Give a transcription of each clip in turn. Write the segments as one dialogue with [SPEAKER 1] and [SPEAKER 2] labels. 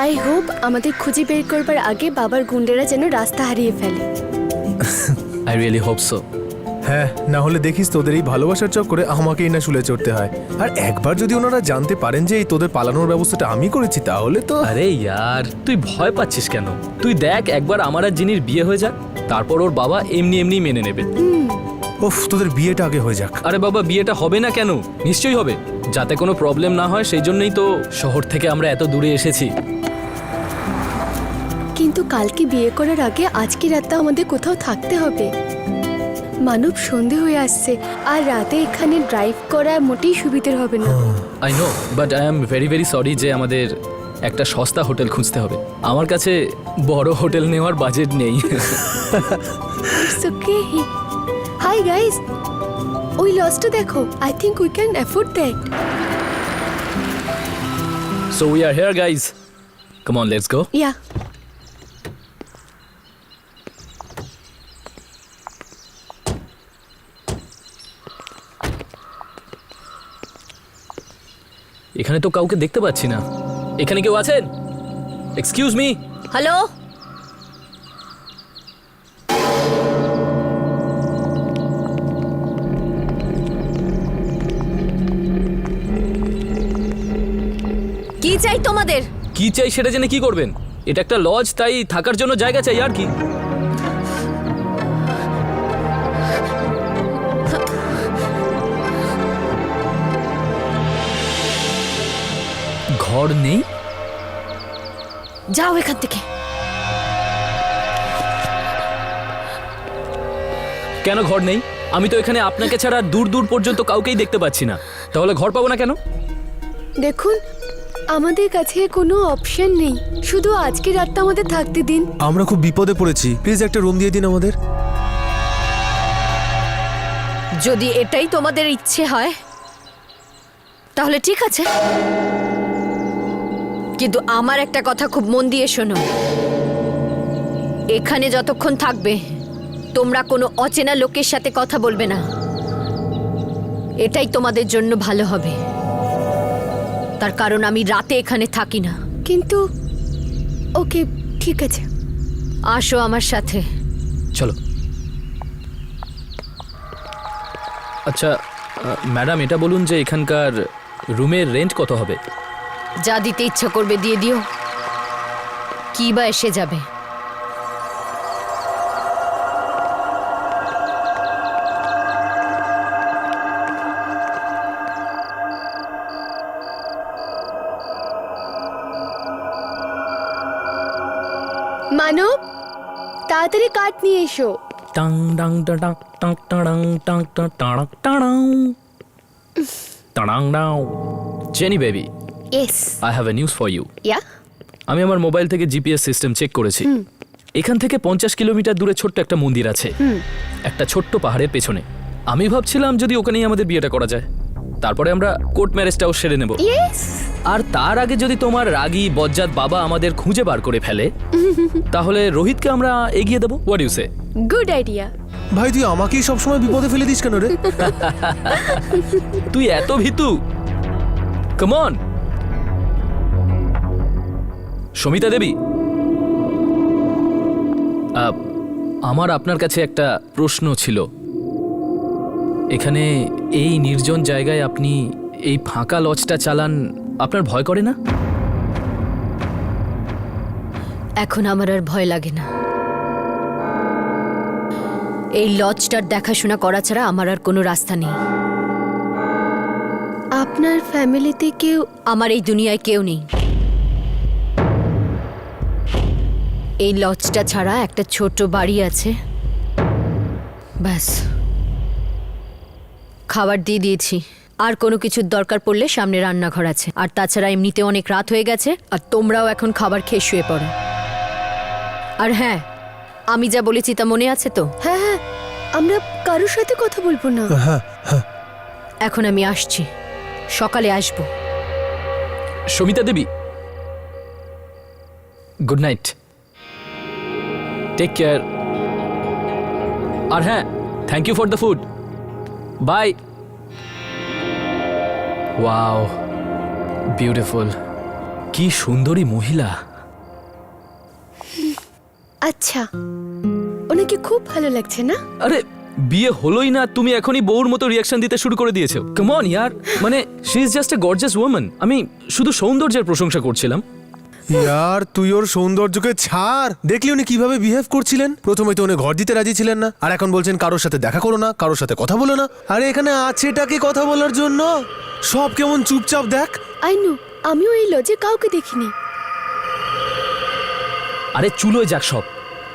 [SPEAKER 1] I hope আমাদের খুঁজে বের করবার আগে বাবার গুন্ডেরা যেন রাস্তা হারিয়ে ফেলে।
[SPEAKER 2] I really hope so.
[SPEAKER 3] হ্যাঁ, না হলে দেখিস তোদের এই ভালোবাসার চক্করে আমাকেই না শুলে চড়তে হয়। আর একবার যদি ওনারা জানতে পারেন যে এই তোদের পালানোর ব্যবস্থাটা আমি করেছি তাহলে তো।
[SPEAKER 2] আরে ইয়ার, তুই ভয় পাচ্ছিস কেন? তুই দেখ, একবার আমার আর জিনির বিয়ে হয়ে যাক, তারপর ওর বাবা এমনি এমনি মেনে নেবে।
[SPEAKER 3] উফ, তোদের বিয়েটা আগে হয়ে যাক।
[SPEAKER 2] আরে বাবা, বিয়েটা হবে না কেন? নিশ্চয়ই হবে। যাতে কোনো প্রবলেম না হয় সেই জন্যই তো শহর থেকে আমরা এত দূরে এসেছি।
[SPEAKER 1] কিন্তু কালকে বিয়ে করার আগে আজকে রাতটা আমাদের কোথাও থাকতে হবে। মানব সন্ধে হয়ে আসছে, আর রাতে এখানে ড্রাইভ করা মোটেই সুবিধার হবে না।
[SPEAKER 2] I know, but I am very very sorry যে আমাদের একটা সস্তা হোটেল খুঁজতে হবে। আমার কাছে বড় হোটেল নেওয়ার বাজেট নেই।
[SPEAKER 1] It's okay. হাই গাইস, ওই লজটা দেখো। I think we can afford that.
[SPEAKER 2] So we are here, guys. Come on, let's go.
[SPEAKER 1] ইয়া,
[SPEAKER 2] এখানে তো কাউকে দেখতে পাচ্ছি না। এখানে কেউ আছেন? Excuse me.
[SPEAKER 4] হ্যালো, কি চাই তোমাদের?
[SPEAKER 2] কি চাই সেটা জেনে কি করবেন? এটা একটা লজ, তাই থাকার জন্য জায়গা চাই আর কি। ঘর নেই?
[SPEAKER 4] যাও এখান থেকে।
[SPEAKER 2] কেন ঘর নেই? আমি তো এখানে আপনাকে ছাড়া দূর দূর পর্যন্ত কাউকেই দেখতে পাচ্ছি না। তাহলে ঘর পাবো না কেন?
[SPEAKER 1] দেখুন, আমাদের কাছে কোনো অপশন নেই। শুধু আজকে রাতটা আমাদের থাকতে দিন।
[SPEAKER 3] আমরা খুব বিপদে পড়েছি, প্লিজ একটা রুম দিয়ে দিন আমাদের।
[SPEAKER 4] যদি এটাই তোমাদের ইচ্ছে হয় তাহলে ঠিক আছে, কিন্তু আমার একটা কথা খুব মন দিয়ে শোনো। এখানে যতক্ষণ থাকবে তোমরা কোনো অচেনা লোকের সাথে কথা বলবে না। এটাই তোমাদের জন্য ভালো হবে। তার কারণ আমি রাতে এখানে থাকি না।
[SPEAKER 1] কিন্তু ওকে, ঠিক আছে।
[SPEAKER 4] আসো আমার সাথে।
[SPEAKER 2] চলো। আচ্ছা ম্যাডাম, এটা বলুন যে এখানকার রুমের রেন্ট কত হবে?
[SPEAKER 4] যা দিতে ইচ্ছা করবে দিয়ে দিও, কি বা এসে যাবে।
[SPEAKER 1] মানব, তাড়াতাড়ি কাঠ নিয়ে এসো।
[SPEAKER 2] টাং টাং টাং টাং টাং টাং টাং টাং টাং টাং টাং। Jenny baby,
[SPEAKER 1] yes.
[SPEAKER 2] I have a news for you.
[SPEAKER 1] Yeah,
[SPEAKER 2] আমি আমার মোবাইল থেকে জিপিএস সিস্টেম চেক করেছি। এখান থেকে 50 কিলোমিটার দূরে ছোট্ট একটা মন্দির আছে, একটা ছোট্ট পাহাড়ের পেছনে। আমি ভাবছিলাম যদি ওখানেই আমাদের বিয়েটা করা যায়, তারপরে আমরা কোর্ট ম্যারেজটাও সেরে নেব।
[SPEAKER 1] ইয়েস।
[SPEAKER 2] আর তার আগে যদি তোমার রাগী বজ্জাত বাবা আমাদের খুঁজে বার করে ফেলে, তাহলে রোহিতকে আমরা এগিয়ে দেবো। What you say?
[SPEAKER 1] Good idea.
[SPEAKER 3] ভাই, তুই আমাকেই সবসময় বিপদে ফেলে দিস কেন রে?
[SPEAKER 2] তুই এত ভীতু? Come on. সমিতা দেবী, আমার আপনার কাছে একটা প্রশ্ন ছিল। এখানে এই নির্জন জায়গায় আপনি এই ফাঁকা লজটা চালান, আপনার ভয় করে না?
[SPEAKER 4] এখন আমার আর ভয় লাগে না। এই লজটার দেখাশোনা করা ছাড়া আমার আর কোনো রাস্তা নেই।
[SPEAKER 1] আপনার ফ্যামিলিতে কেউ?
[SPEAKER 4] আমার এই দুনিয়ায় কেউ নেই। এই লজটা ছাড়া একটা ছোট বাড়ি আছে, ব্যাস। খাবার দিয়ে দিয়েছি, আর কোনো কিছুর দরকার পড়লে সামনে রান্নাঘর আছে। আর তাছাড়া এমনিতে অনেক রাত হয়ে গেছে, আর তোমরাও এখন খাবার খেয়ে শুয়ে পড়ো। আর হ্যাঁ, আমি যা বলেছি তা মনে আছে তো?
[SPEAKER 1] হ্যাঁ হ্যাঁ, আমরা কারোর সাথে কথা বলবো না।
[SPEAKER 3] হ্যাঁ হ্যাঁ।
[SPEAKER 4] এখন আমি আসছি, সকালে আসবো।
[SPEAKER 2] Samita Devi, good night, take care. আর হ্যাঁ, thank you for the food, bye. Wow, beautiful. কি সুন্দরী মহিলা।
[SPEAKER 1] আচ্ছা, ওনাকে খুব ভালো লাগছে না?
[SPEAKER 2] আরে বিয়ে হলোই না তুমি এখনই বউর মতো রিয়াকশন দিতে শুরু করে দিয়েছো। কাম অন ইয়ার, মানে she is just a gorgeous woman. আমি শুধু সৌন্দর্যের প্রশংসা করছিলাম।
[SPEAKER 3] ইয়ার তুই ওর সৌন্দর্যকে ছাড়, দেখলি উনি কিভাবে বিহেভ করছিলেন। প্রথমে তো উনি ঘর দিতে রাজি ছিলেন না, আর এখন বলছেন কারোর সাথে দেখা করো না, কারোর সাথে কথা বলো না। আরে এখানে আছেটাকে কথা বলার জন্য, সব কেমন চুপচাপ দেখ।
[SPEAKER 1] আই নো, আমিও এই লজে কাউকে দেখিনি।
[SPEAKER 2] আরে চুলোয় যাক সব,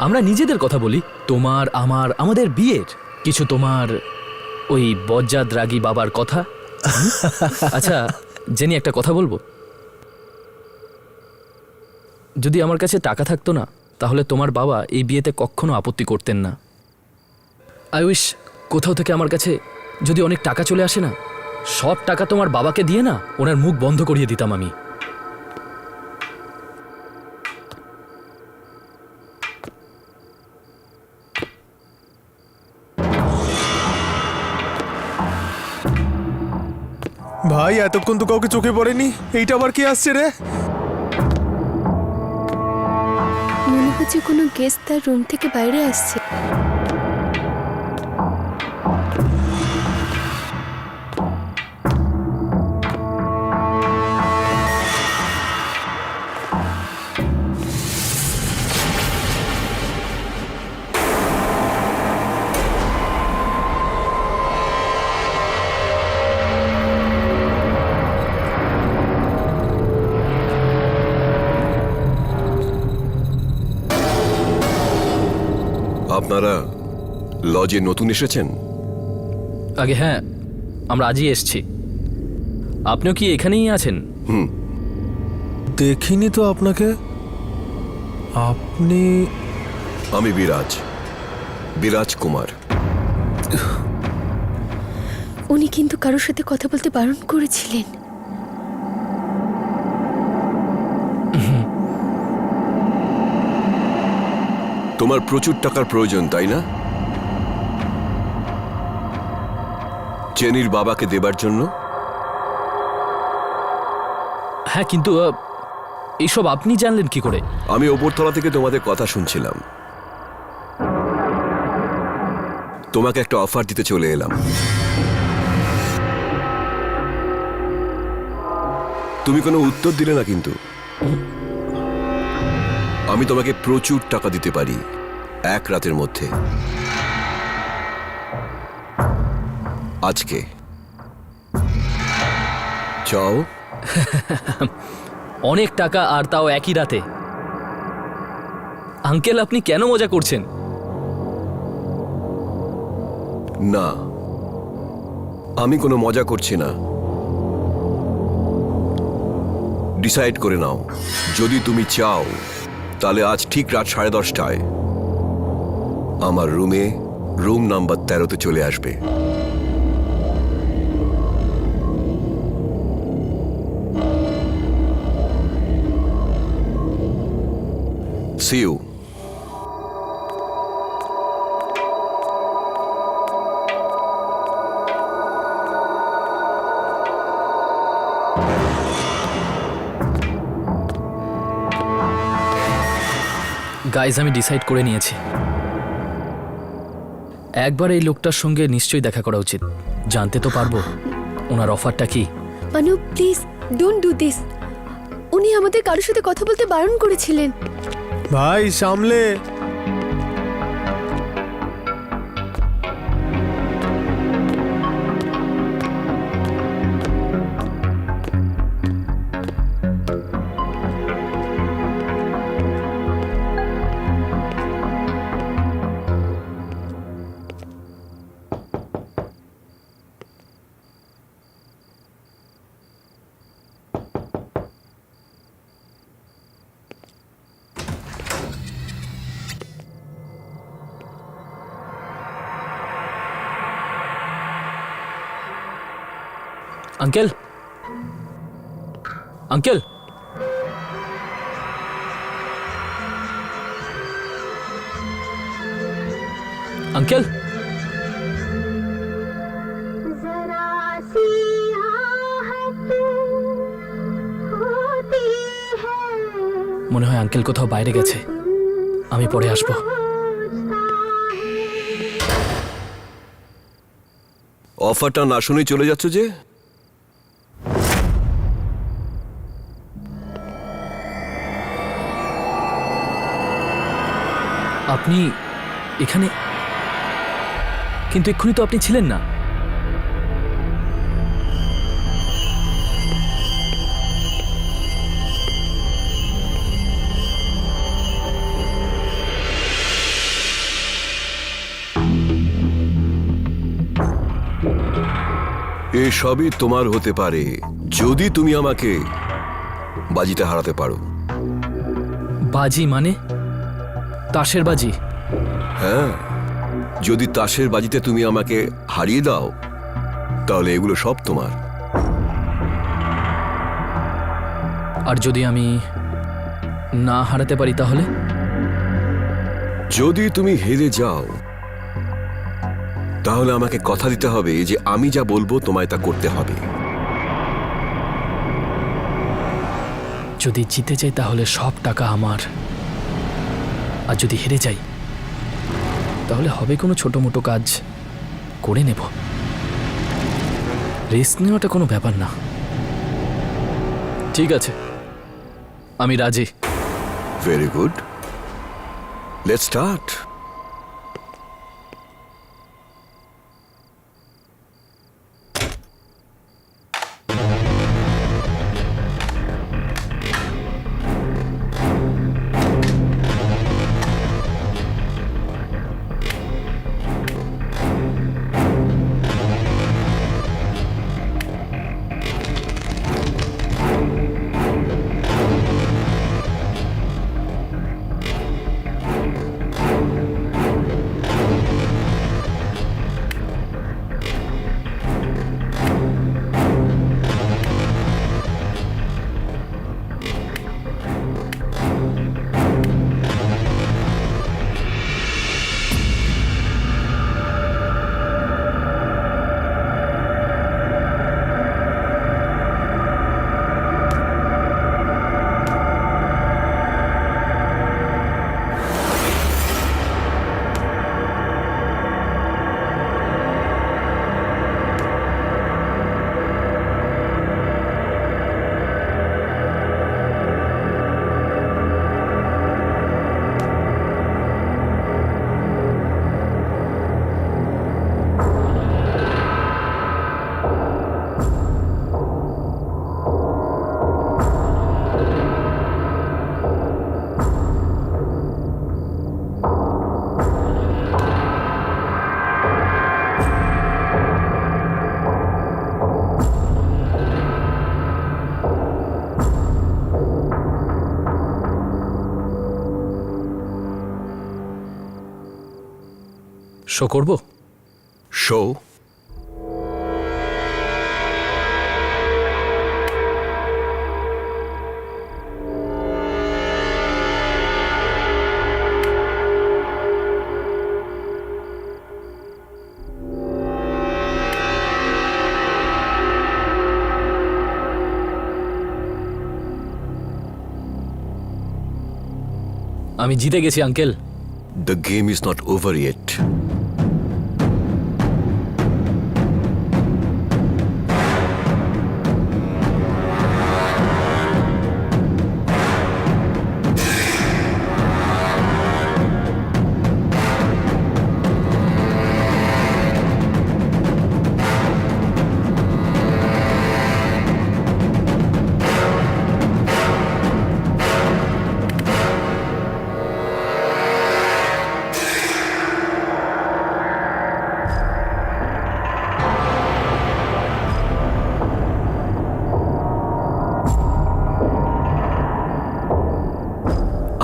[SPEAKER 2] আমরা নিজেদের কথা বলি। তোমার আমার আমাদের বিয়ের কিছু তোমার ওই বজ্জাত রাগী বাবার কথা। আচ্ছা জেনি, একটা কথা বলবো। যদি আমার কাছে টাকা থাকতো না, তাহলে তোমার বাবা এই বিয়েতে কখনো আপত্তি করতেন না। আই উইশ কোথাও থেকে আমার কাছে যদি অনেক টাকা চলে আসে না, সব টাকা তোমার বাবাকে দিয়ে না ওনার মুখ বন্ধ করিয়ে দিতাম আমি।
[SPEAKER 3] ভাই এতক্ষণ তো কাউকে চোখে পড়েনি, এইটা আবার কে আসছে রে?
[SPEAKER 1] মনে হচ্ছে কোনো গেস্ট তার রুম থেকে বাইরে আসছে।
[SPEAKER 5] আপনারা লজে নতুন এসেছেন?
[SPEAKER 2] আগে হ্যাঁ, আমরা আজই এসছি। আপনিও কি এখানেই আছেন?
[SPEAKER 3] দেখিনি তো আপনাকে। আপনি?
[SPEAKER 5] আমি বিরাজ, বিরাজ কুমার।
[SPEAKER 1] উনি কিন্তু কারোর সাথে কথা বলতে বারণ করেছিলেন।
[SPEAKER 5] তোমার প্রচুর টাকার প্রয়োজন, তাই না? চেনির বাবাকে দেবার জন্য?
[SPEAKER 2] হ্যাঁ, কিন্তু এইসব আপনি জানলেন কি করে?
[SPEAKER 5] আমি ওপরতলা থেকে তোমাদের কথা শুনছিলাম। তোমাকে একটা অফার দিতে চলে এলাম। তুমি কোনো উত্তর দিলে না কিন্তু। আমি তোমাকে প্রচুর টাকা দিতে পারি এক রাতের মধ্যে। আজকে চাও?
[SPEAKER 2] অনেক টাকা, আর তাও একই রাতে। আঙ্কেল আপনি কেন মজা করছেন?
[SPEAKER 5] না, আমি কোনো মজা করছি না। ডিসাইড করে নাও, যদি তুমি চাও তাহলে আজ ঠিক রাত 10:30টায় আমার রুমে রুম নাম্বার 13-তে চলে আসবে। See you.
[SPEAKER 2] গাইজ, আমি ডিসাইড করে নিয়েছি। একবার এই লোকটার সঙ্গে নিশ্চয়ই দেখা করা উচিত। জানতে তো পারবো ওনার অফারটা কি।
[SPEAKER 1] মানু প্লিজ ডোন্ট ডু দিস। উনি আমাদের কারোর সাথে কথা বলতে বারণ করেছিলেন।
[SPEAKER 3] ভাই সামলে।
[SPEAKER 2] আঙ্কেল, আঙ্কেল, আঙ্কেল, মনে হয় আঙ্কেল কোথাও বাইরে গেছে। আমি পরে আসবো।
[SPEAKER 5] অফারটা না শুনেই চলে যাচ্ছ যে?
[SPEAKER 2] আপনি এখানে, কিন্তু এক্ষুনি তো আপনি ছিলেন না।
[SPEAKER 5] এসবই তোমার হতে পারে যদি তুমি আমাকে বাজিতে হারাতে পারো।
[SPEAKER 2] বাজি মানে? তাসের বাজি?
[SPEAKER 5] হ্যাঁ, যদি তাসের বাজিতে তুমি আমাকে হারিয়ে দাও তাহলে এগুলো সব তোমার।
[SPEAKER 2] আর যদি আমি না হারাতে পারি তাহলে?
[SPEAKER 5] যদি তুমি হেরে যাও তাহলে আমাকে কথা দিতে হবে যে আমি যা বলবো তোমায় তা করতে হবে।
[SPEAKER 2] যদি জিতে যাই তাহলে সব টাকা আমার, আর যদি হেরে যাই তাহলে হবে কোনো ছোট মোটো কাজ করে নেব। রিস্ক নেওয়াটা কোনো ব্যাপার না। ঠিক আছে, আমি রাজি।
[SPEAKER 5] Very good, let's start.
[SPEAKER 2] Show করব?
[SPEAKER 5] শো?
[SPEAKER 2] আমি জিতে গেছি uncle.
[SPEAKER 5] The game is not over yet.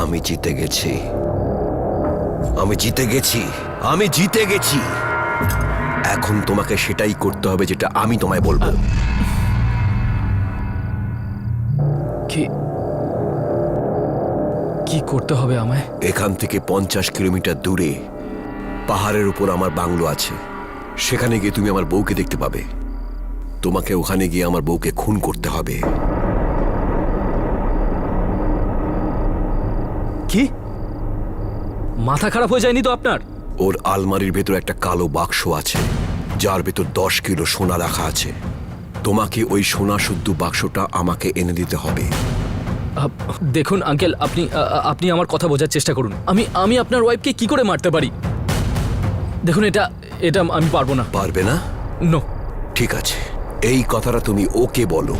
[SPEAKER 5] আমি জিতে গেছি, আমি জিতে গেছি, আমি জিতে গেছি। এখন তোমাকে সেটাই করতে হবে যেটা আমি তোমায় বলবো।
[SPEAKER 2] কি কি করতে হবে আমায়?
[SPEAKER 5] এখান থেকে 50 কিলোমিটার দূরে পাহাড়ের উপর আমার বাংলো আছে। সেখানে গিয়ে তুমি আমার বউকে দেখতে পাবে। তোমাকে ওখানে গিয়ে আমার বউকে খুন করতে হবে।
[SPEAKER 2] কি? মাথা খারাপ হয়ে যায়নি তো আপনার?
[SPEAKER 5] ওর আলমারির ভেতর একটা কালো বাক্স আছে, যার ভেতর 10 কিলো সোনা রাখা আছে। তোমাকে ওই সোনা শুদ্ধ বাক্সটা আমাকে এনে দিতে হবে।
[SPEAKER 2] দেখুন আঙ্কেল, আপনি আমার কথা বোঝার চেষ্টা করুন। আমি আপনার ওয়াইফকে কি করে মারতে পারি? দেখুন, এটা এটা আমি পারবো না।
[SPEAKER 5] পারবে না?
[SPEAKER 2] নো।
[SPEAKER 5] ঠিক আছে, এই কথাটা তুমি ওকে বলো।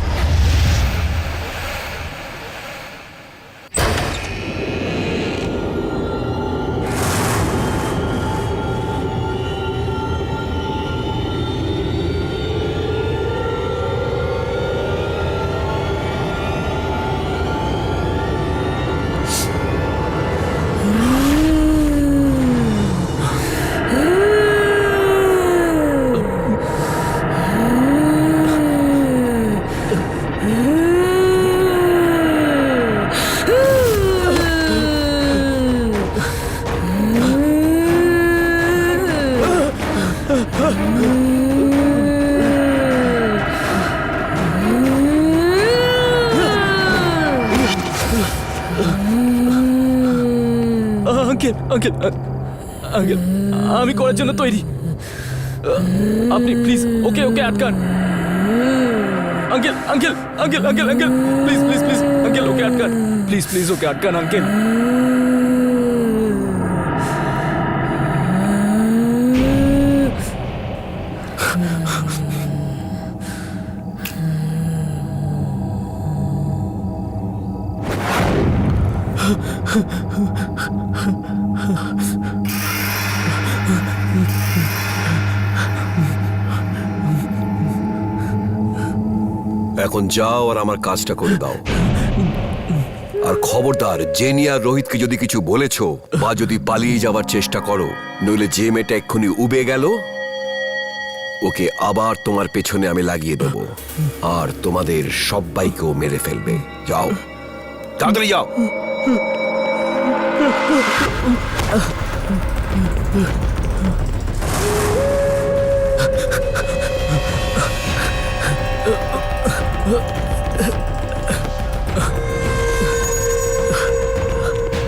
[SPEAKER 2] আঙ্কেল আঙ্কেল আঙ্কেল, আমি করার জন্য তৈরি। আপনি প্লিজ ওকে ওকে আটকান। Uncle uncle uncle uncle uncle, please please please uncle, okay আটকান। প্লিজ প্লিজ ওকে আটকান আঙ্কেল।
[SPEAKER 5] এখন যাও আর আমার কাজটা করে দাও। আর খবরদার, জেনি আর রোহিতকে যদি কিছু বলেছো বা যদি পালিয়ে যাওয়ার চেষ্টা করো, নইলে যে মেয়েটা এক্ষুনি উবে গেল ওকে আবার তোমার পেছনে আমি লাগিয়ে দেব, আর তোমাদের সবাইকেও মেরে ফেলবে। যাও, তাড়াতাড়ি যাও।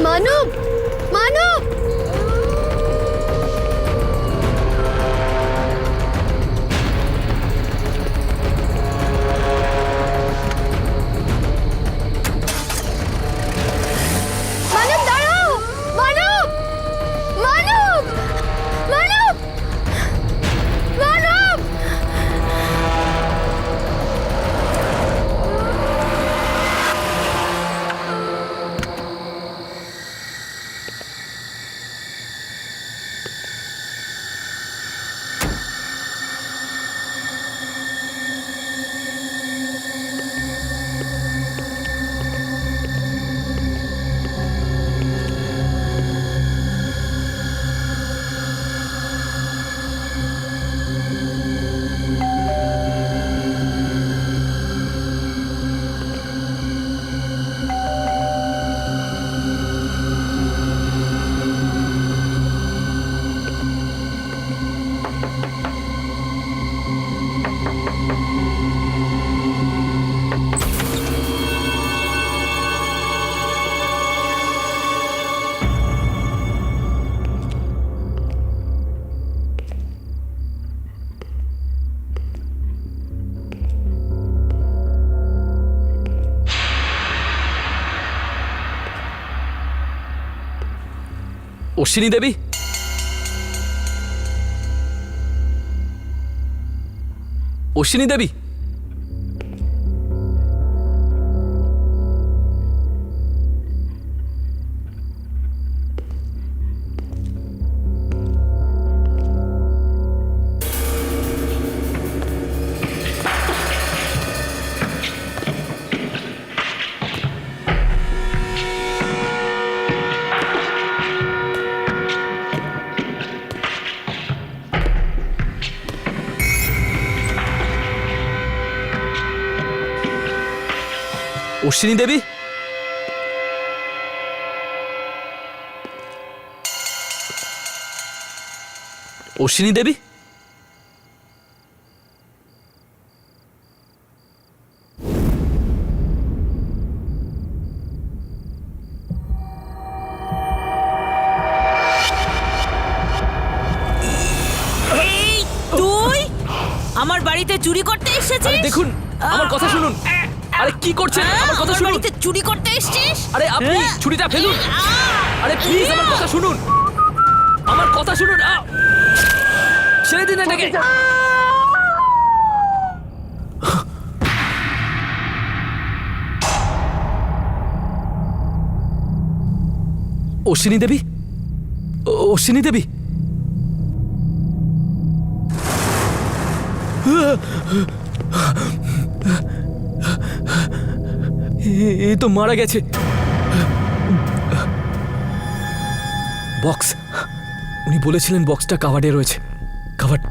[SPEAKER 1] মানব, মানব! মানব, দাঁড়াও! মানব! মানব! মানব! মানব!
[SPEAKER 2] অশ্বিনী দেবী, অশ্বিনী দেবী, অশ্বিনী দেবী, অশ্বিনী দেবী।
[SPEAKER 6] আমার বাড়িতে চুরি করতে
[SPEAKER 2] আরে
[SPEAKER 6] এসেছিস?
[SPEAKER 2] দেখুন, আমার কথা শুনুন। আরে কি করছেন? আমার কথা শুনুন।
[SPEAKER 6] বাড়িতে চুরি করতে এসেছিস?
[SPEAKER 2] আরে আপনি ছুরিটা ফেলুন। আরে প্লিজ আমার কথা শুনুন। আমার কথা শুনুন। ছেড়ে দিন এটাকে। অশ্বিনী দেবী, অশ্বিনী দেবী, এ তো মারা গেছে। বক্স, উনি বলেছিলেন বক্সটা কাভার্ডে রয়েছে। কাভার্ড।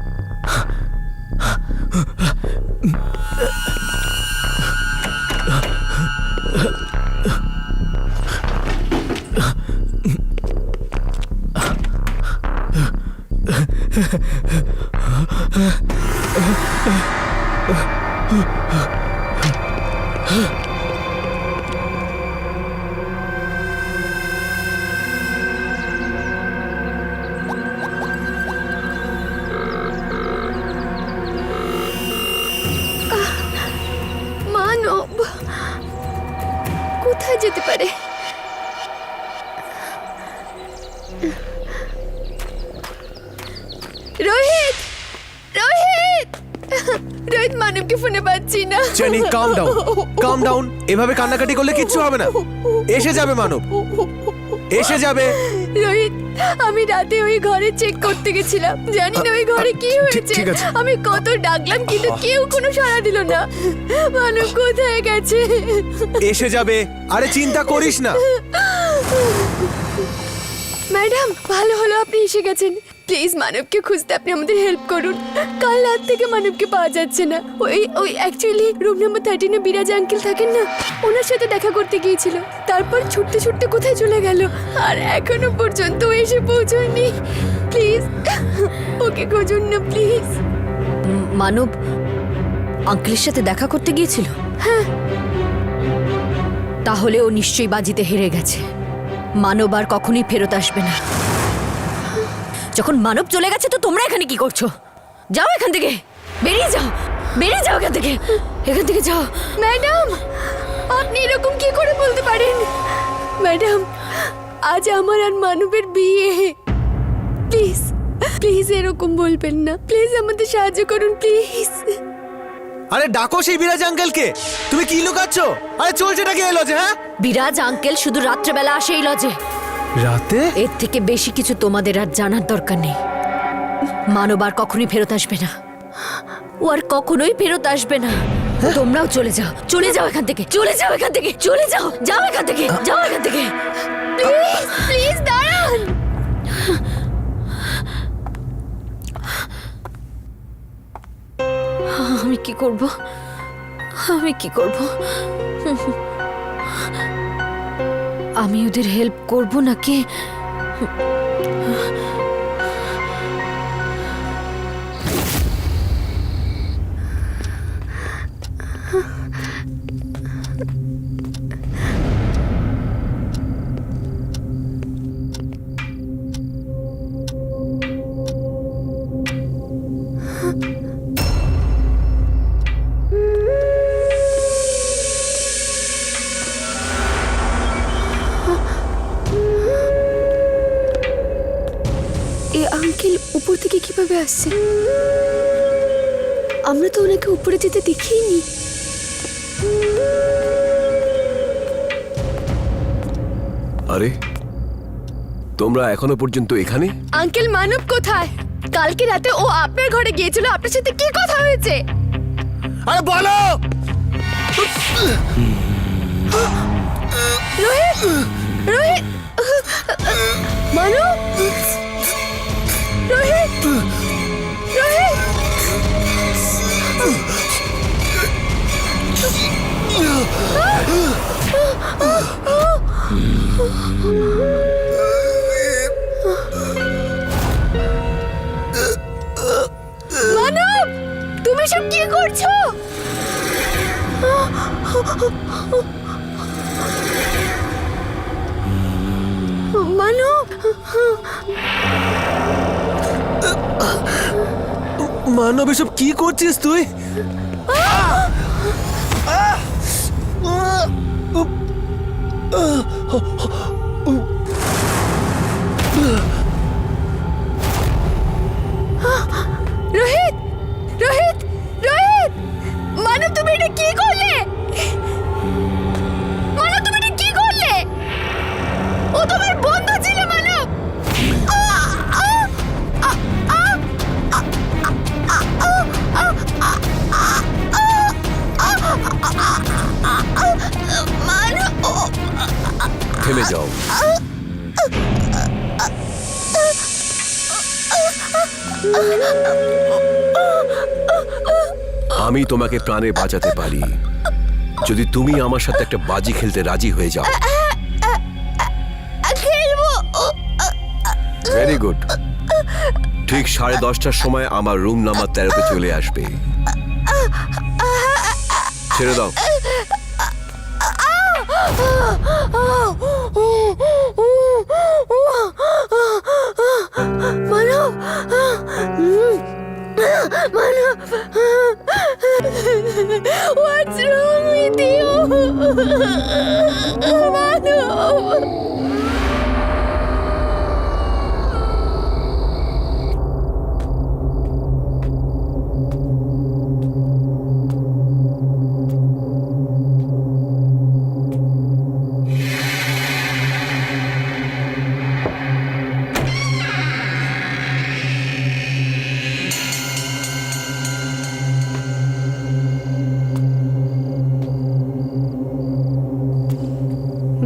[SPEAKER 1] মানব কোথায় যেতে পারে? রোহিত, রোহিত, রোহিত, মানবকে ফোনে পাচ্ছি না।
[SPEAKER 3] জেনি, কাম ডাউন, কাম ডাউন। এভাবে কান্নাকাটি করলে কিচ্ছু হবে না। এসে যাবে মানব, এসে যাবে।
[SPEAKER 1] রোহিত, আমি রাতে ওই ঘরে চেক করতে গেছিলাম, জানি না ওই ঘরে কি হয়েছে।
[SPEAKER 3] ঠিক আছে।
[SPEAKER 1] আমি কত ডাকলাম কিন্তু কেউ কোনো সাড়া দিল না। মানব কোথায় গেছে?
[SPEAKER 3] এসে যাবে, আরে চিন্তা করিস না।
[SPEAKER 1] ম্যাডাম, ভালো হলো আপনি এসে গেছেন। প্লিজ মানবকে খুঁজতে আপনি আমাদের হেল্প করুন। কাল রাত থেকে মানবকে পাওয়া যাচ্ছে না। ওই অ্যাকচুয়ালি রুম নাম্বার 13-এ বিরাজ আঙ্কেল থাকেন না, ওনার সাথে দেখা করতে গিয়েছিল। তারপর ছুটতে ছুটতে কোথায় চলে গেল আর এখনো পর্যন্ত ও এসে পৌঁছয়নি। প্লিজ ওকে খুঁজুন না প্লিজ।
[SPEAKER 4] মানব আঙ্কেলের সাথে দেখা করতে গিয়েছিল?
[SPEAKER 1] হ্যাঁ।
[SPEAKER 4] তাহলে ও নিশ্চয়ই বাজিতে হেরে গেছে। মানব আর কখনোই ফেরত আসবে না। যখন মানব চলে গেছে তো তোমরা এখানে কি করছো? যাও এখান থেকে, বেরিয়ে যাও, বেরিয়ে যাও এখান থেকে, এখান থেকে যাও।
[SPEAKER 1] ম্যাডাম, আপনি এরকম কি করে বলতে পারেন? ম্যাডাম, আজ আমার আর মানবের বিয়ে। প্লিজ প্লিজ এরকম বলবেন না। প্লিজ আমাদের সাহায্য করুন প্লিজ।
[SPEAKER 3] আরে ডাকো সেই বিরাজ আঙ্কেলকে। তুমি কি লুকাচ্ছ? আরে চলছেটা কি এলো যে? হ্যাঁ,
[SPEAKER 4] বিরাজ আঙ্কেল শুধু রাত্রেবেলা আসে এই লজে।
[SPEAKER 3] রাতে?
[SPEAKER 4] এর থেকে বেশি কিছু তোমাদের আর জানার দরকার নেই। মানব আর কখনোই ফেরত আসবে না। ও আর কখনোই ফেরত আসবে না। তোমরাও চলে যাও, চলে যাও এখান থেকে, চলে যাও এখান থেকে, চলে যাও, যাও এখান থেকে, যাও এখান থেকে।
[SPEAKER 1] প্লিজ প্লিজ দাঁড়ান।
[SPEAKER 4] আমি কি করব? আমি কি করব? আমি ওদের হেল্প করব নাকি?
[SPEAKER 1] আঙ্কেল উপর থেকে কিভাবে আসছে? আমরা তো ওনাকে উপরে যেতে দেখিনি।
[SPEAKER 5] আরে তোমরা এখনো পর্যন্ত এখানে?
[SPEAKER 1] আঙ্কেল, মানব কোথায়? কালকে রাতে ও আপনার ঘরে গিয়েছিল, আপনার সাথে কি কথা হয়েছে?
[SPEAKER 3] আরে বলো।
[SPEAKER 1] রোহিত, রোহিত, মানব, রোহিত, রোহিত। মানব, তুমি সব কি করছো? মানব,
[SPEAKER 3] মানব এসব কি করছিস তুই?
[SPEAKER 1] রোহিত, রোহিত, রোহিত, মানব তুমি এটা কি করলে? মানব তুমি এটা কি করলে? ও তোমার বন্ধু ছিল মানব।
[SPEAKER 5] থেমে যাও। আমি তোমাকে প্রাণে বাঁচাতে পারি যদি তুমি আমার সাথে একটা বাজি খেলতে রাজি হয়ে যাও।
[SPEAKER 1] খেলবো।
[SPEAKER 5] Very good. ঠিক 10:30টার সময় আমার রুম নাম্বার 13-তে চলে আসবে। ছেড়ে দাও।
[SPEAKER 1] মানব, মানব, what's wrong with you? মানব।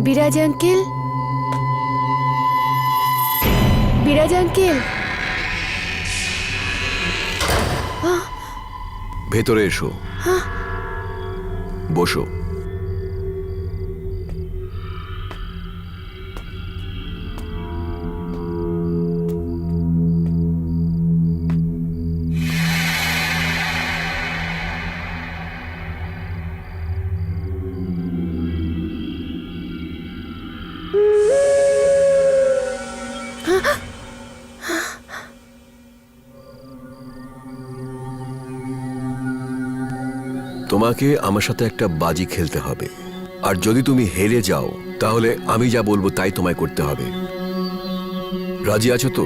[SPEAKER 1] বিরাজ আঙ্কেল, বিরাজ আঙ্কেল,
[SPEAKER 5] ভেতরে এসো, বসো। তোমাকে আমার সাথে একটা বাজি খেলতে হবে, আর যদি তুমি হেরে যাও তাহলে আমি যা বলবো তাই তোমায় করতে হবে। রাজি আছো তো?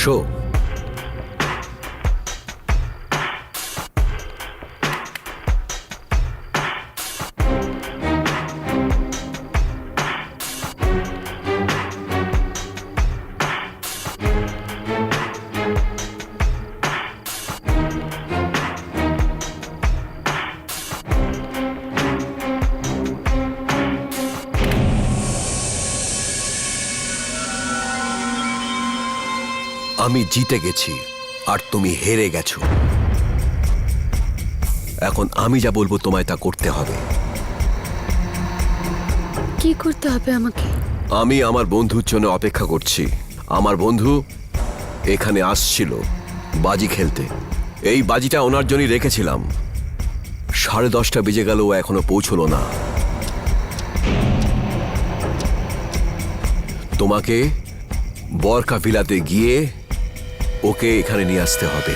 [SPEAKER 5] শো। আমি জিতে গেছি আর তুমি হেরে গেছো। এখন আমি যা বলবো তোমায় তা করতে হবে।
[SPEAKER 1] কি করতে হবে আমাকে?
[SPEAKER 5] আমি আমার বন্ধুর জন্য অপেক্ষা করছি। আমার বন্ধু এখানে আসছিল বাজি খেলতে। এই বাজিটা ওনার জন্যই রেখেছিলাম। 10:30 বেজে গেল, ও এখনো পৌঁছলো না। তোমাকে বরকা ভিলাতে গিয়ে ওকে এখানে নিয়ে আসতে হবে।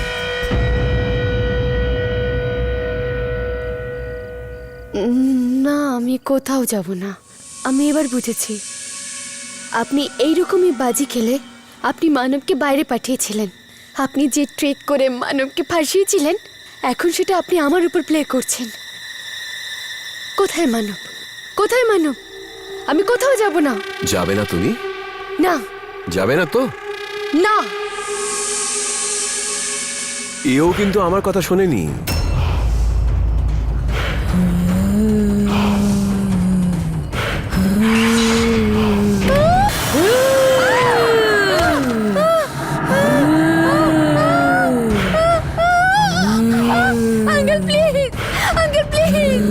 [SPEAKER 1] না, আমি কোথাও যাব না। আমি এবার বুঝেছি। আপনি এইরকমই বাজি খেলে আপনি মানবকে বাইরে পাঠিয়েছিলেন। আপনি যে ট্রেক করে মানবকে ফাঁসিয়েছিলেন, এখন সেটা আপনি আমার উপর প্লে করছেন। কোথায় মানব? কোথায় মানব? আমি কোথাও যাব না।
[SPEAKER 5] যাবে না তুমি?
[SPEAKER 1] না
[SPEAKER 5] যাবে না তো?
[SPEAKER 1] না,
[SPEAKER 5] এও কিন্তু আমার কথা শোনেনি।
[SPEAKER 1] আঙ্কেল প্লিজ, আঙ্কেল প্লিজ,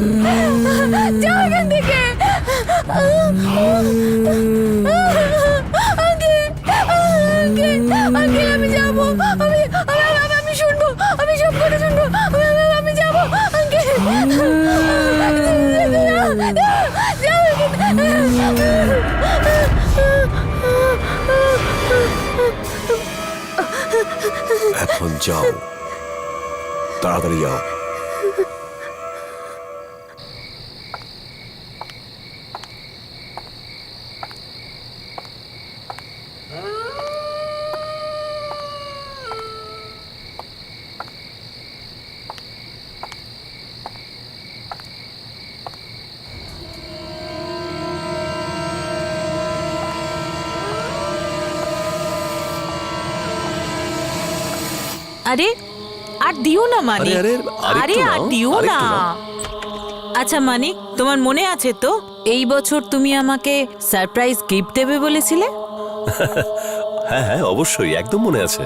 [SPEAKER 1] যাও এখান থেকে। আঙ্কেল আমি যাবো, আমি শুনবো, আমি সব কথা শুনবো, আমি যাবো আঙ্কেল।
[SPEAKER 5] এখন যাও, তাড়াতাড়ি যাও।
[SPEAKER 6] আরে আর দিও না মানিক।
[SPEAKER 5] আরে, আরে,
[SPEAKER 6] আরে আর
[SPEAKER 5] নাও,
[SPEAKER 6] দিও না।
[SPEAKER 5] আরেকটু নাও।
[SPEAKER 6] আচ্ছা মানিক, তোমার মনে আছে তো এই বছর তুমি আমাকে সারপ্রাইজ গিফট দেবে বলেছিলে?
[SPEAKER 7] হ্যাঁ হ্যাঁ অবশ্যই, একদম মনে আছে,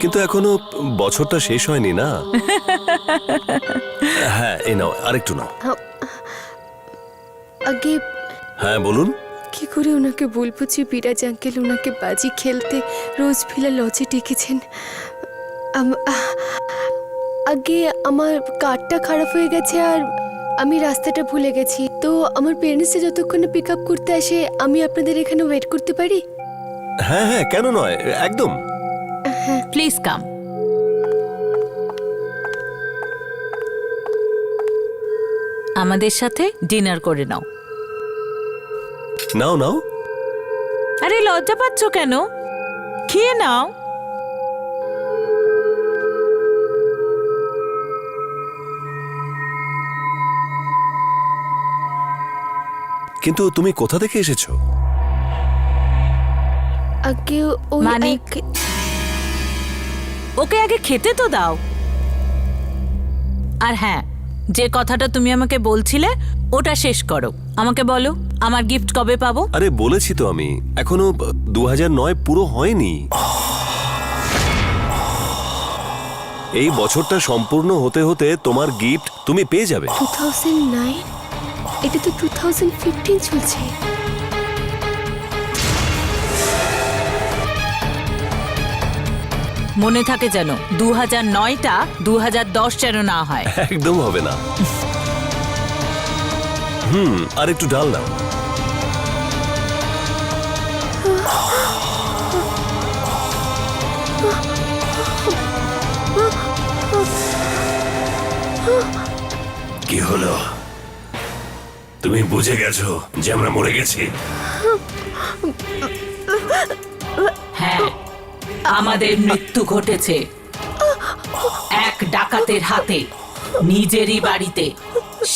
[SPEAKER 7] কিন্তু এখনো বছরটা শেষ হয়নি না। হ্যাঁ এই নাও, আরেকটু নাও।
[SPEAKER 1] আগে
[SPEAKER 7] হ্যাঁ বলুন।
[SPEAKER 1] কি করে ওনাকে বলবো যে বিরাজ আঙ্কেল ওনাকে বাজি খেলতে রোজ ভিলা লজে ডেকেছেন? আগে আমার কারটা খারাপ হয়ে গেছে আর আমি রাস্তাটা ভুলে গেছি, তো আমার পেরেন্টসে যতক্ষণে পিক আপ করতে আসে আমি আপনাদের এখানে ওয়েট করতে পারি?
[SPEAKER 7] হ্যাঁ হ্যাঁ কেন নয়, একদম।
[SPEAKER 6] Please come. আমাদের সাথে ডিনার করে নাও।
[SPEAKER 7] নাও নাও।
[SPEAKER 6] আরে লজ্জা পাচ্ছ কেন? খেয়ে নাও।
[SPEAKER 7] কিন্তু তুমি কোথা থেকে এসেছো?
[SPEAKER 1] আগে ওই
[SPEAKER 6] মানিক, ওকে আগে খেতে তো দাও। আর হ্যাঁ, যে কথাটা তুমি আমাকে বলছিলে ওটা শেষ করো। আমাকে বলো আমার গিফট কবে পাবো?
[SPEAKER 7] আরে বলেছি তো আমি, এখনো 2009 পুরো হয়নি। এই বছরটা সম্পূর্ণ হতে হতে তোমার গিফট তুমি পেয়ে যাবে।
[SPEAKER 1] 2009? এটা তো 2015 চলছে।
[SPEAKER 6] মনে থাকে যেন 2009টা 2010 যেন না হয়।
[SPEAKER 7] একদম হবে না। আর একটু ডাল দাও। কি হলো? তুমি বুঝে গেছো যে আমরা মরে গেছি?
[SPEAKER 6] হ্যাঁ, আমাদের মৃত্যু ঘটেছে এক ডাকাতের হাতে, নিজেরই বাড়িতে।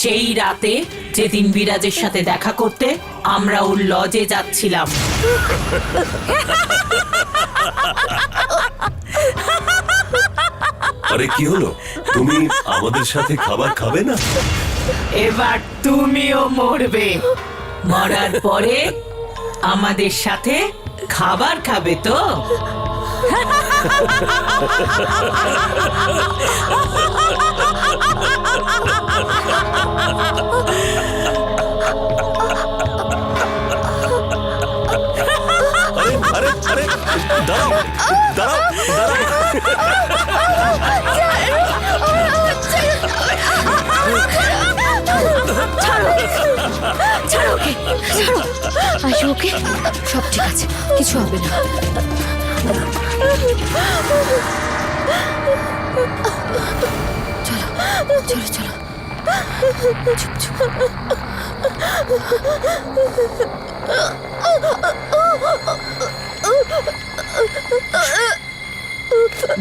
[SPEAKER 6] সেই রাতে যেদিন বিরাজের সাথে দেখা করতে আমরা ওর লজে যাচ্ছিলাম।
[SPEAKER 7] আরে কি হলো? তুমি আমাদের সাথে খাবার খাবে না?
[SPEAKER 6] এবার তুমিও মরবে। মরার পরে আমাদের সাথে খাবার খাবে তো?
[SPEAKER 7] আরে আরে আরে দাঁড়াও দাঁড়াও দাঁড়াও।
[SPEAKER 1] ছাড়ো ওকে, ছাড়ো। আসো ওকে, সব ঠিক আছে, কিছু হবে না। চলো চলো চলো, চুপ চুপ।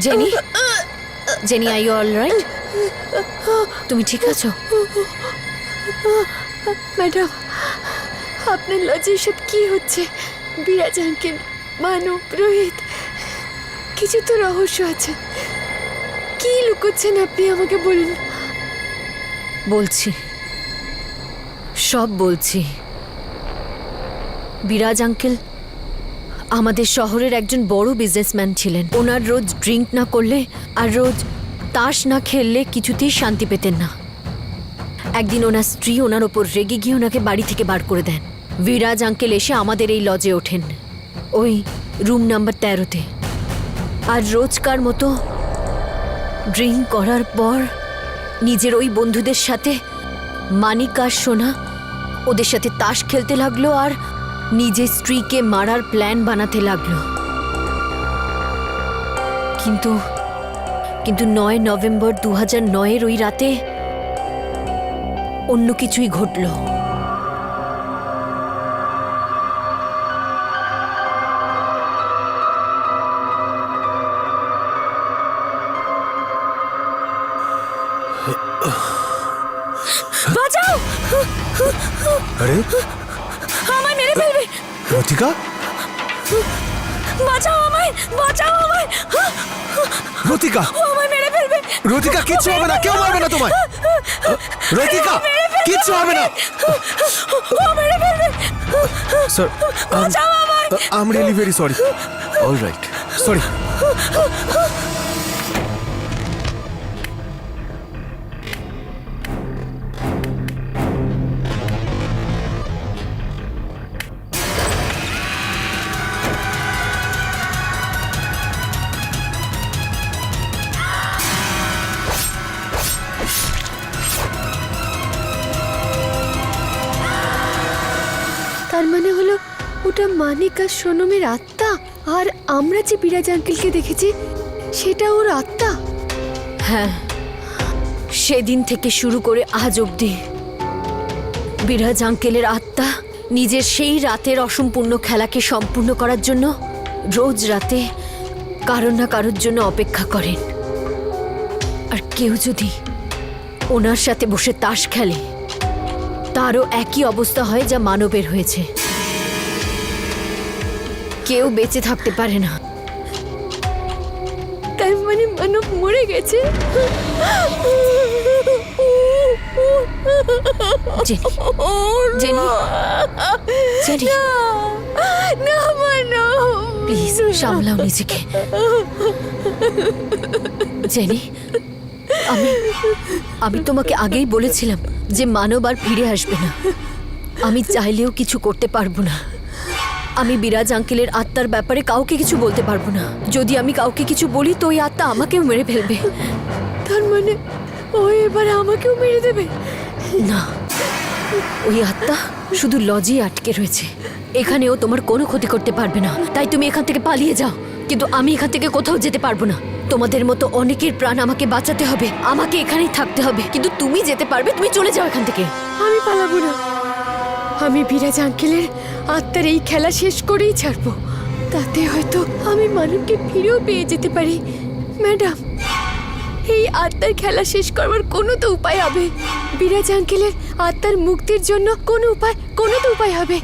[SPEAKER 4] Jenny, Jenny, are you all right? তুমি ঠিক আছো?
[SPEAKER 1] ম্যাডাম, আপনার লজে সব কি হচ্ছে? বিরাজ আঙ্কেল, মানব, রোহিত, কিছু তো রহস্য আছে। কি লুকোচ্ছেন আপনি, আমাকে বলুন।
[SPEAKER 4] বলছি, সব বলছি। বিরাজ আঙ্কেল আমাদের শহরের একজন বড় বিজনেসম্যান ছিলেন। ওনার রোজ ড্রিঙ্ক না করলে আর রোজ তাস না খেললে কিছুতেই শান্তি পেতেন না। একদিন ওনার স্ত্রী ওনার ওপর রেগে গিয়ে ওনাকে বাড়ি থেকে বার করে দেন। বিরাজ আঙ্কেল এসে আমাদের এই লজে ওঠেন, ওই রুম নাম্বার 13-তে। আর রোজকার মতো ড্রিঙ্ক করার পর নিজের ওই বন্ধুদের সাথে মানিক আর সোনা ওদের সাথে তাস খেলতে লাগলো আর নিজের স্ত্রীকে মারার প্ল্যান বানাতে লাগলো। কিন্তু 9 নভেম্বর 2009-এর ওই রাতে অন্য কিছুই ঘটলো। বাঁচাও!
[SPEAKER 3] আরে
[SPEAKER 4] আমায় মেরে ফেলবে!
[SPEAKER 3] রতিকা,
[SPEAKER 4] বাঁচাও আমায়! বাঁচাও আমায়!
[SPEAKER 3] রতিকা,
[SPEAKER 4] ও আমায় মেরে ফেলবে!
[SPEAKER 3] রতিকা, কিচ্ছু হবে না, কেউ মারবে না তোমায়। রতিকা, কিচ্ছু হবে না।
[SPEAKER 4] ও মেরে ফেলবে!
[SPEAKER 3] স্যার,
[SPEAKER 4] বাঁচাও আমায়!
[SPEAKER 3] I am really very sorry.
[SPEAKER 5] All right.
[SPEAKER 3] Sorry.
[SPEAKER 1] তার মানে হলো ওটা মানিক আর সোনমের আত্মা, আর আমরা যে বিরাজ আঙ্কেলকে দেখেছি সেটা ওর আত্মা।
[SPEAKER 4] হ্যাঁ, সেদিন থেকে শুরু করে আজ অবধি বিরাজ আঙ্কেলের আত্মা নিজের সেই রাতের অসম্পূর্ণ খেলাকে সম্পূর্ণ করার জন্য রোজ রাতে কারো না কারোর জন্য অপেক্ষা করেন। আর কেউ যদি ওনার সাথে বসে তাস খেলে তারও একই অবস্থা হয় যা মানবের হয়েছে। কেউ বেঁচে থাকতে পারে না।
[SPEAKER 1] তার মানে মানব মরে গেছে।
[SPEAKER 4] জেনি, জেনি, জেনি,
[SPEAKER 1] না মানব,
[SPEAKER 4] প্লিজ সামলাও নিজেকে। জেনি, আমি তোমাকে আগেই বলেছিলাম যে মানব আর ফিরে আসবে না। আমি চাইলেও কিছু করতে পারবো না। আমি বিরাজ আঙ্কেলের আত্মার ব্যাপারে কাউকে কিছু বলতে পারবো না। যদি আমি কাউকে কিছু বলি তো ওই আত্মা আমাকেও মেরে ফেলবে।
[SPEAKER 1] তার মানে ও এবার আমাকেও মেরে দেবে?
[SPEAKER 4] না, ওই আত্মা শুধু লজেই আটকে রয়েছে। এখানেও তোমার কোনো ক্ষতি করতে পারবে না। তাই তুমি এখান থেকে পালিয়ে যাও। কিন্তু আমি এখান থেকে কোথাও যেতে পারবো না। তোমাদের মতো অনেকের প্রাণ আমাকে বাঁচাতে হবে, আমাকে এখানেই থাকতে হবে। কিন্তু তুমি যেতে পারবে, তুমি চলে যাও এখান থেকে।
[SPEAKER 1] আমি পালাবো না। আমি বিরাজ আঙ্কেলের আত্মার এই খেলা শেষ করেই ছাড়বো। তাতে হয়তো আমি মানবকে ফিরেও পেয়ে যেতে পারি। ম্যাডাম, এই আত্মার খেলা শেষ করবার কোনো তো উপায় হবে। বিরাজ আঙ্কেলের আত্মার মুক্তির জন্য কোনো তো উপায় হবে।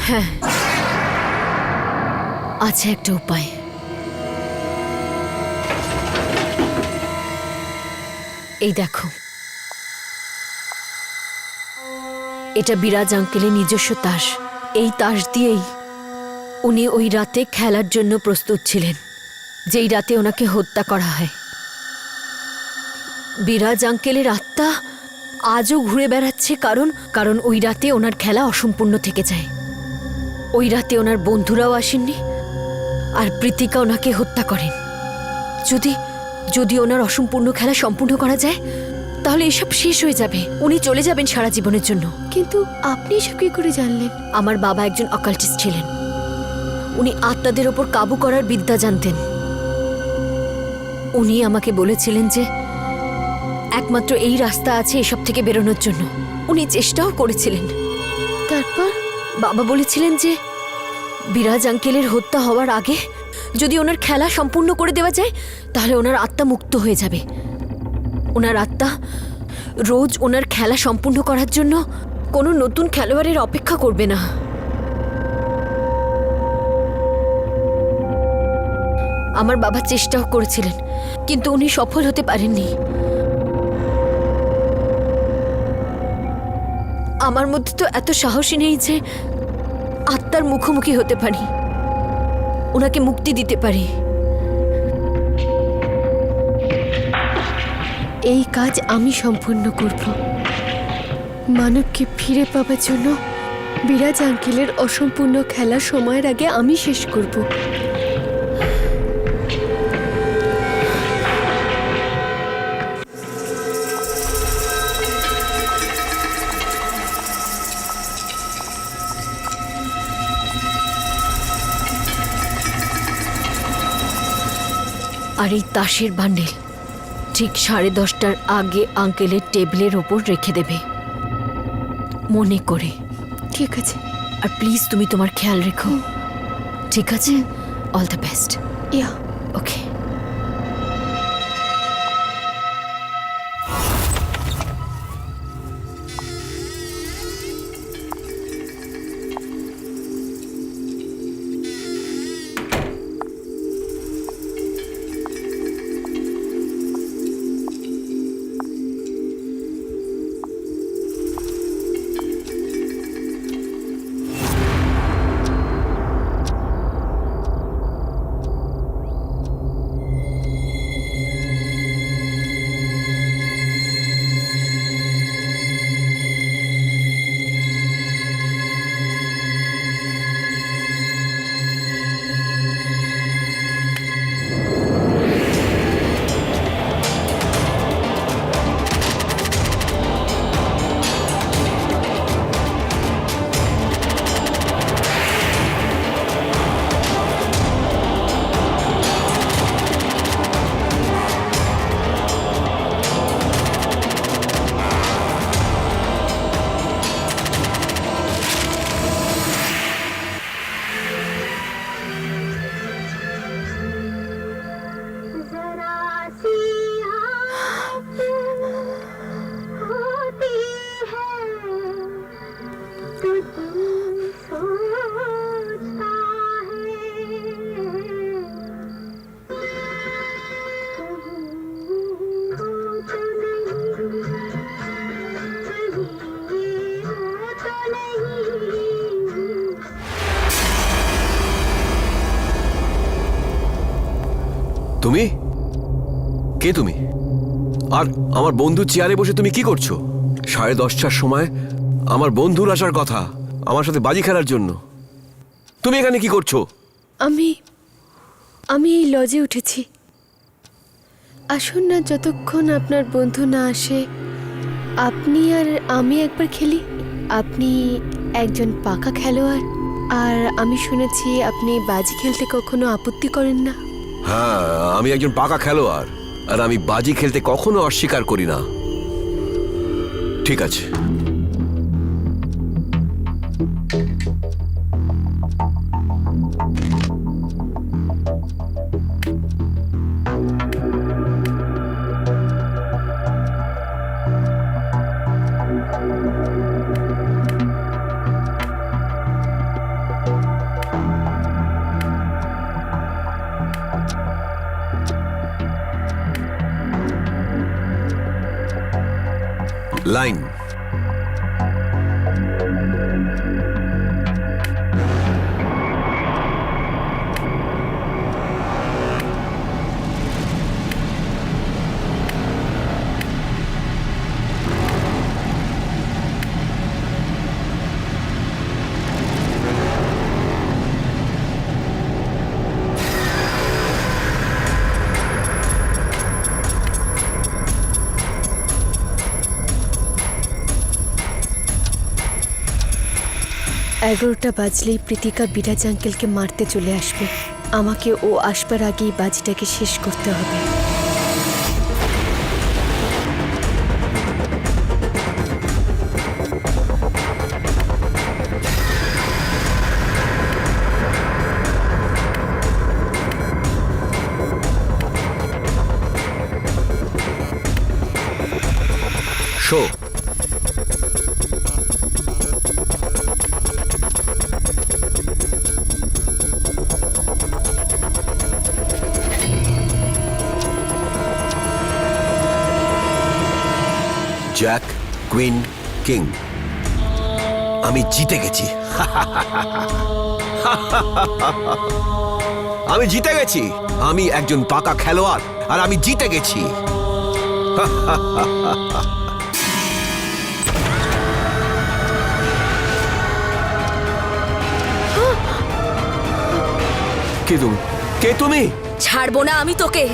[SPEAKER 4] হ্যাঁ, আছে একটা উপায়। এই দেখো, এটা বিরাজ আঙ্কেলের নিজস্ব তাস। এই তাস দিয়েই উনি ওই রাতে খেলার জন্য প্রস্তুত ছিলেন, যেই রাতে ওনাকে হত্যা করা হয়। বিরাজ আঙ্কেলের আত্মা আজও ঘুরে বেড়াচ্ছে, কারণ ওই রাতে ওনার খেলা অসম্পূর্ণ থেকে যায়। ওই রাতে ওনার বন্ধুরাও আসেননি, আর প্রীতিকা ওনাকে হত্যা করেন। যদি ওনার অসম্পূর্ণ খেলা সম্পূর্ণ করা যায় তাহলে এসব শেষ হয়ে যাবে। উনি চলে যাবেন সারা জীবনের জন্য।
[SPEAKER 1] কিন্তু আপনি এসব কি করে জানলেন?
[SPEAKER 4] আমার বাবা একজন অকাল্টিস্ট ছিলেন। উনি আত্মাদের ওপর কাবু করার বিদ্যা জানতেন। উনি আমাকে বলেছিলেন যে একমাত্র এই রাস্তা আছে এসব থেকে বেরোনোর জন্য। উনি চেষ্টাও করেছিলেন।
[SPEAKER 1] তারপর
[SPEAKER 4] বাবা বলেছিলেন যে বিরাজ আঙ্কেলের হত্যা হওয়ার আগে যদি ওনার খেলা সম্পূর্ণ করে দেওয়া যায় তাহলে ওনার আত্মা মুক্ত হয়ে যাবে। ওনার আত্মা রোজ ওনার খেলা সম্পূর্ণ করার জন্য কোনো নতুন খেলোয়াড়ের অপেক্ষা করবে না। আমার বাবা চেষ্টাও করেছিলেন, কিন্তু উনি সফল হতে পারেননি। আমার মধ্যে তো এত সাহসী নেই যে আত্মার মুখোমুখি হতে পারি, ওনাকে মুক্তি দিতে পারি।
[SPEAKER 1] এই কাজ আমি সম্পূর্ণ করব। মানবকে ফিরে পাওয়ার জন্য বিরাজ আঙ্কেলের অসম্পূর্ণ খেলার সময়ের আগে আমি শেষ করব।
[SPEAKER 4] আর এই তাসের বান্ডেল ঠিক 10:30টার আগে আঙ্কেলের টেবিলের ওপর রেখে দেবে, মনে করে।
[SPEAKER 1] ঠিক আছে।
[SPEAKER 4] আর প্লিজ তুমি তোমার খেয়াল রেখো, ঠিক আছে? All the best.
[SPEAKER 1] Yeah.
[SPEAKER 4] Okay.
[SPEAKER 5] তুমি কে? তুমি আর আমার বন্ধুর চেয়ারে বসে তুমি কি করছো? 10:30টার সময় আমার বন্ধুর আসার কথা আমার সাথে বাজি খেলার জন্য। তুমি এখানে কি করছো?
[SPEAKER 1] আমি এই লজে উঠেছি। আসুন না, যতক্ষণ আপনার বন্ধু না আসে আপনি আর আমি একবার খেলি। আপনি একজন পাকা খেলোয়াড়, আর আমি শুনেছি আপনি বাজি খেলতে কখনো আপত্তি করেন না।
[SPEAKER 5] হ্যাঁ, আমি একজন পাকা খেলোয়াড়, আর আমি বাজি খেলতে কখনো অস্বীকার করি না। ঠিক আছে, লাইন।
[SPEAKER 1] এগারোটা বাজলেই প্রীতিকা বিরাজ আঙ্কেলকে মারতে চলে আসবে। আমাকে ও আসবার আগেই বাজিটাকে শেষ করতে হবে।
[SPEAKER 5] কুইন কিং, আমি জিতে গেছি। আমি জিতে গেছি। আমি একজন পাকা খেলোয়াড় আর আমি জিতে গেছি। কে তুমি? কে তুমি?
[SPEAKER 4] ছাড়বো না আমি তোকে,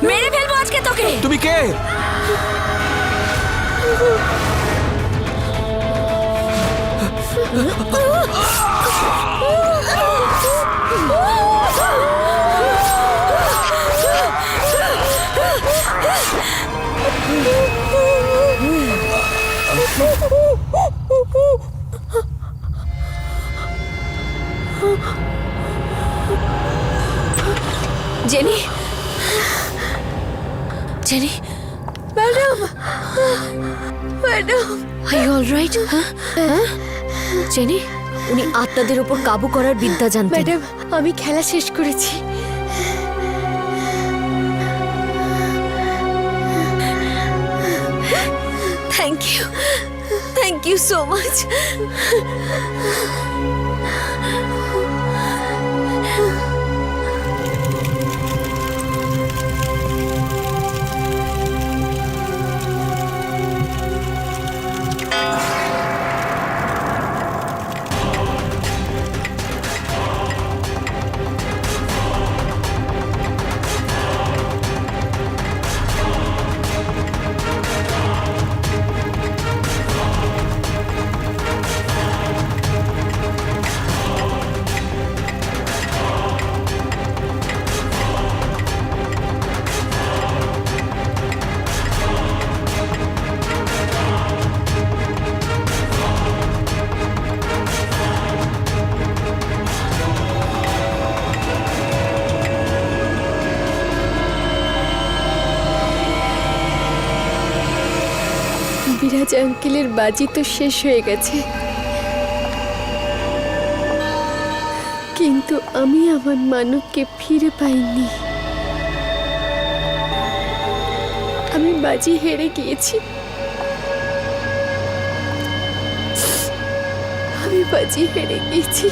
[SPEAKER 4] মেরে ফেলবো আজকে তোকে।
[SPEAKER 5] তুমি কে?
[SPEAKER 4] Jenny, Jenny,
[SPEAKER 1] madam, madam,
[SPEAKER 4] are you alright? হ্যাঁ জেনি, উনি আত্মাদের উপর কাবু করার বিদ্যা জানতেন।
[SPEAKER 1] ম্যাডাম, আমি খেলা শেষ করেছি।
[SPEAKER 4] Thank you so much.
[SPEAKER 1] Viraj আঙ্কেলের বাজি তো শেষ হয়ে গেছে, কিন্তু আমি আমার মানবকে ফিরে পাইনি। আমি বাজি হেরে গিয়েছি। আমি বাজি হেরে গিয়েছি।